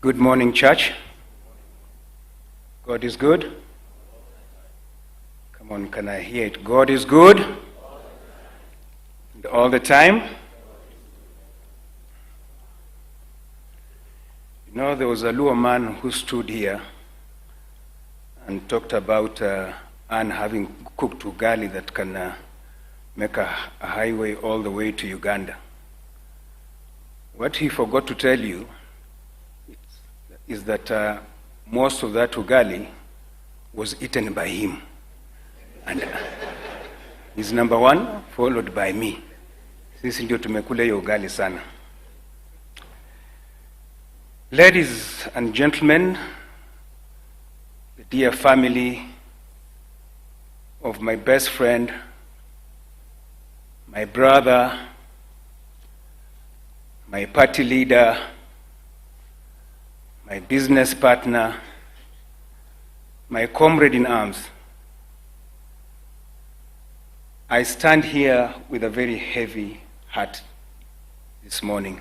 Good morning, church. God is good. Come on, can I hear it? God is good. And all the time. You know, there was a Luo man who stood here and talked about Anne having cooked ugali that can make a highway all the way to Uganda. What he forgot to tell you is that most of that ugali was eaten by him. And he's number one, followed by me. Sisi ndio tumekula hiyo ugali sana. Ladies and gentlemen, the dear family of my best friend, my brother, my party leader, my business partner, my comrade in arms, I stand here with a very heavy heart this morning.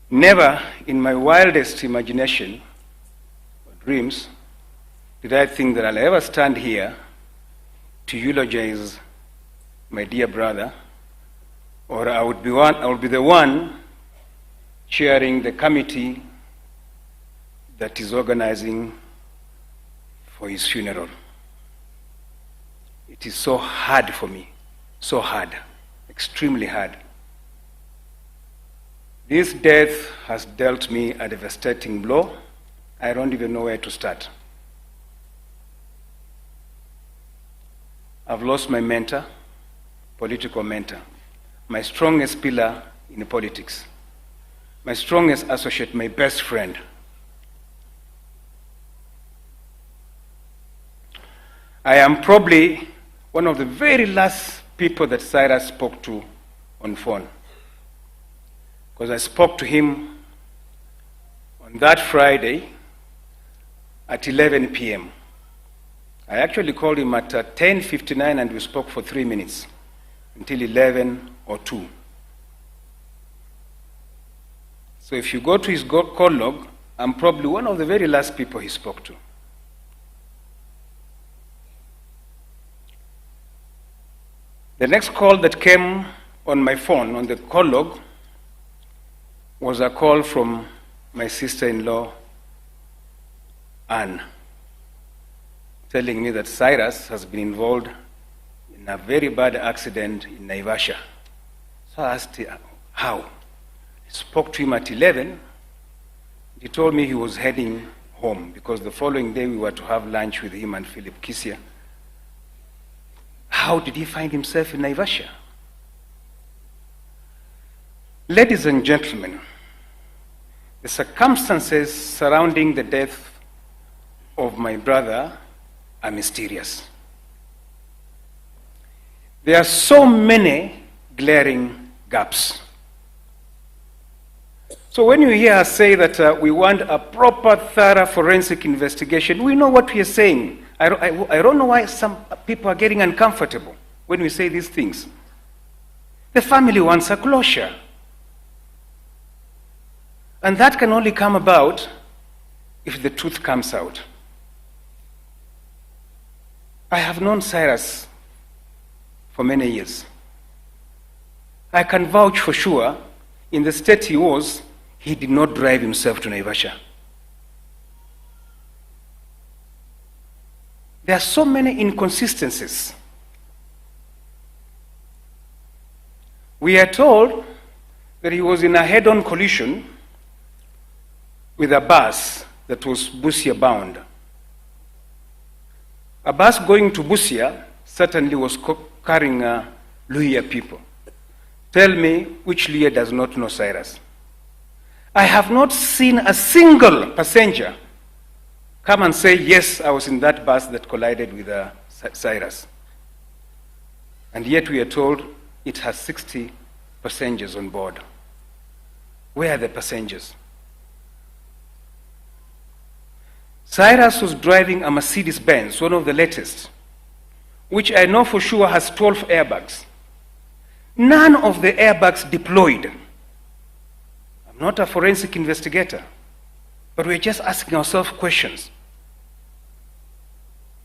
Never in my wildest imagination or dreams did I think that I'll ever stand here to eulogize my dear brother, or I would be the one chairing the committee that is organizing for his funeral. It is so hard for me, so hard, extremely hard. This death has dealt me a devastating blow. I don't even know where to start. I've lost my mentor, political mentor, my strongest pillar in politics, my strongest associate, my best friend. I am probably one of the very last people that Cyrus spoke to on phone, because I spoke to him on that Friday at 11 p.m. I actually called him at 10:59 and we spoke for 3 minutes until 11 or 2. So if you go to his call log, I'm probably one of the very last people he spoke to. The next call that came on my phone, on the call log, was a call from my sister-in-law, Anne, telling me that Cyrus has been involved in a very bad accident in Naivasha. So I asked him, how? I spoke to him at 11. He told me he was heading home because the following day we were to have lunch with him and Philip Kisia. How did he find himself in Naivasha? Ladies and gentlemen, the circumstances surrounding the death of my brother are mysterious. There are so many glaring gaps. So when you hear us say that we want a proper, thorough forensic investigation, we know what we are saying. I don't know why some people are getting uncomfortable when we say these things. The family wants a closure. And that can only come about if the truth comes out. I have known Cyrus for many years. I can vouch for sure, in the state he was, he did not drive himself to Naivasha. There are so many inconsistencies. We are told that he was in a head-on collision with a bus that was Busia bound. A bus going to Busia certainly was carrying Luhya people. Tell me which Luhya does not know Cyrus. I have not seen a single passenger come and say, yes, I was in that bus that collided with Cyrus. And yet we are told it has 60 passengers on board. Where are the passengers? Cyrus was driving a Mercedes-Benz, one of the latest, which I know for sure has 12 airbags. None of the airbags deployed. I'm not a forensic investigator, but we're just asking ourselves questions.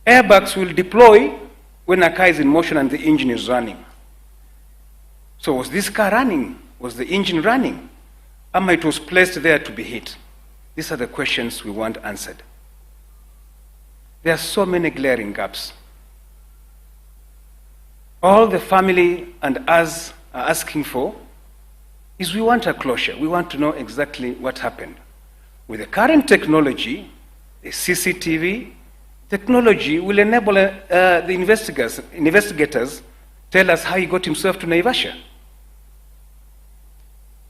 Airbags will deploy when a car is in motion and the engine is running. So was this car running? Was the engine running? It was placed there to be hit? These are the questions we want answered. There are so many glaring gaps. All the family and us are asking for is we want a closure. We want to know exactly what happened. With the current technology, the CCTV technology will enable the investigators tell us how he got himself to Naivasha.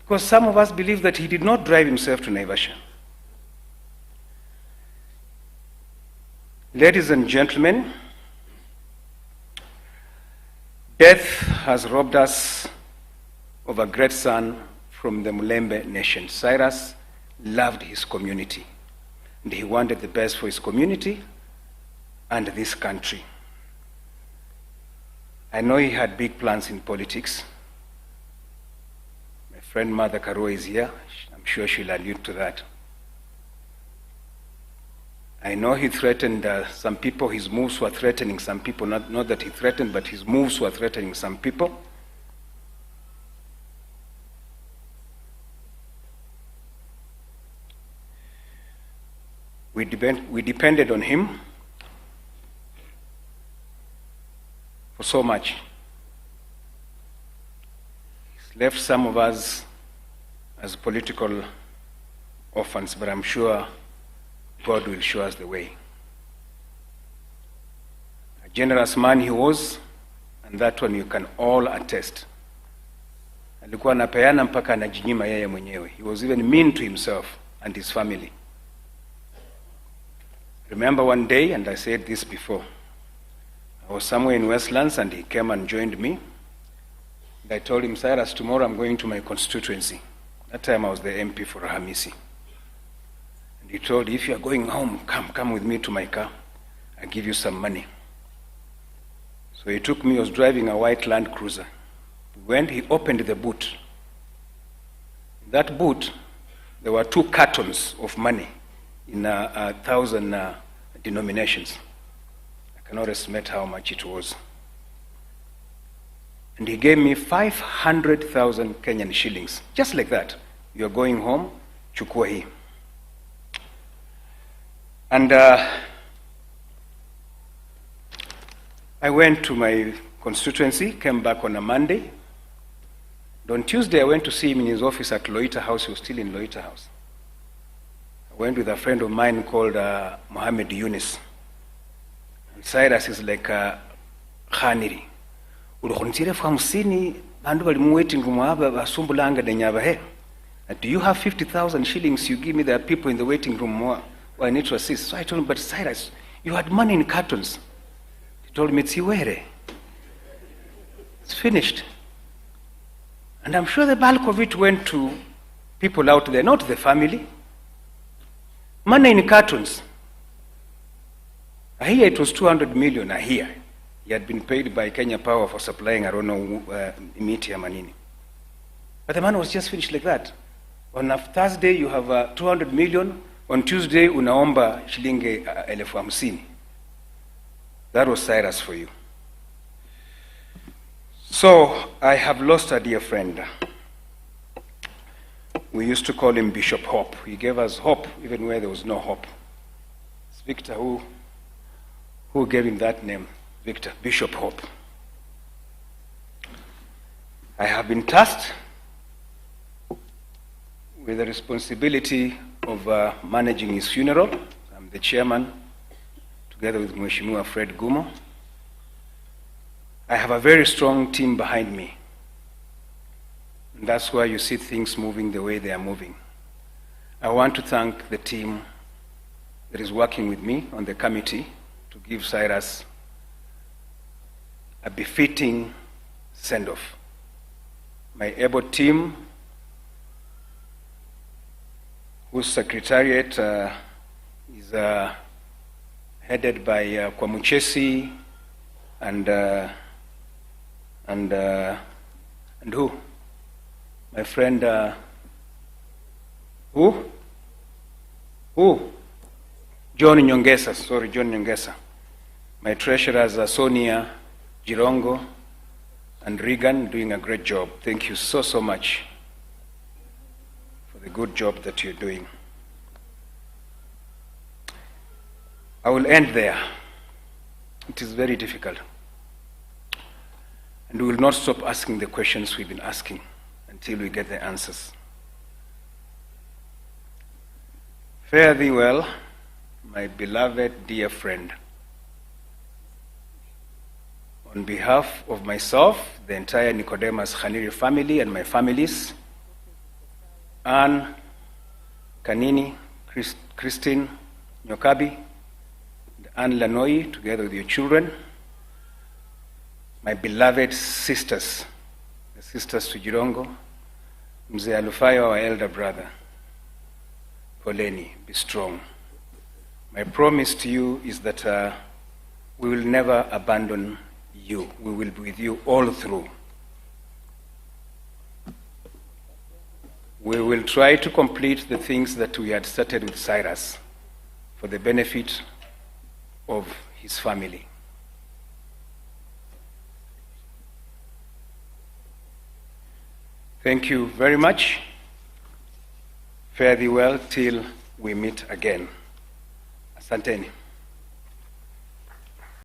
Because some of us believe that he did not drive himself to Naivasha. Ladies and gentlemen, death has robbed us of a great son from the Mulembe nation. Cyrus loved his community, and he wanted the best for his community and this country. I know he had big plans in politics. My friend Mother Karua is here. I'm sure she'll allude to that. I know he threatened some people. His moves were threatening some people. Not that he threatened, but his moves were threatening some people. We depended on him for so much. He's left some of us as political orphans, but I'm sure God will show us the way. A generous man he was, and that one you can all attest. Alikuwa anapeana mpaka anajinyima yeye mwenyewe. He was even mean to himself and his family. Remember one day, and I said this before, I was somewhere in Westlands and he came and joined me. And I told him, Cyrus, tomorrow I'm going to my constituency. That time I was the MP for Hamisi. And he told, if you're going home, come with me to my car. I'll give you some money. So he took me, he was driving a white Land Cruiser. When he opened the boot, in that boot, there were 2 cartons of money in 1,000 denominations. I cannot estimate how much it was. And he gave me 500,000 Kenyan shillings, just like that. You're going home, chukua hii. And I went to my constituency, came back on a Monday. And on Tuesday, I went to see him in his office at Loita House. He was still in Loita House. I went with a friend of mine called Mohammed Yunus. And Cyrus is like Khaniri. Urukhonitire famsini bandu bali mu waiting room aba basumbulanga denyabahe. Do you have 50,000 shillings? You give me. There are people in the waiting room who I need to assist. So I told him, but Cyrus, you had money in cartons. He told me, it's iwere. It's finished. And I'm sure the bulk of it went to people out there, not the family. Money in cartons. A year it was 200 million a year. He had been paid by Kenya Power for supplying, I don't know, miti ya manini. But the man was just finished like that. On a Thursday, you have 200 million. On Tuesday, unaomba shilingi 50,000. That was Cyrus for you. So, I have lost a dear friend. We used to call him Bishop Hope. He gave us hope even where there was no hope. It's Victor who gave him that name, Victor, Bishop Hope. I have been tasked with the responsibility of managing his funeral. I'm the chairman, together with Mheshimiwa Fred Gumo. I have a very strong team behind me. And that's why you see things moving the way they are moving. I want to thank the team that is working with me on the committee to give Cyrus a befitting send-off. My able team, whose secretariat is headed by Kwamuchesi and And who? My friend, who? Who? John Nyongesa, sorry, John Nyongesa. My treasurers are Sonia, Jirongo, and Regan, doing a great job. Thank you so, so much for the good job that you're doing. I will end there. It is very difficult. And we will not stop asking the questions we've been asking until we get the answers. Fare thee well, my beloved dear friend. On behalf of myself, the entire Nicodemus Khaniri family and my families, Anne, Kanini, Christine, Nyokabi, and Anne Lanoi, together with your children, my beloved sisters, the sisters to Jirongo, Mzee Alufayo, our elder brother, Poleni, be strong. My promise to you is that we will never abandon you. We will be with you all through. We will try to complete the things that we had started with Cyrus for the benefit of his family. Thank you very much. Fare thee well till we meet again. Asanteni.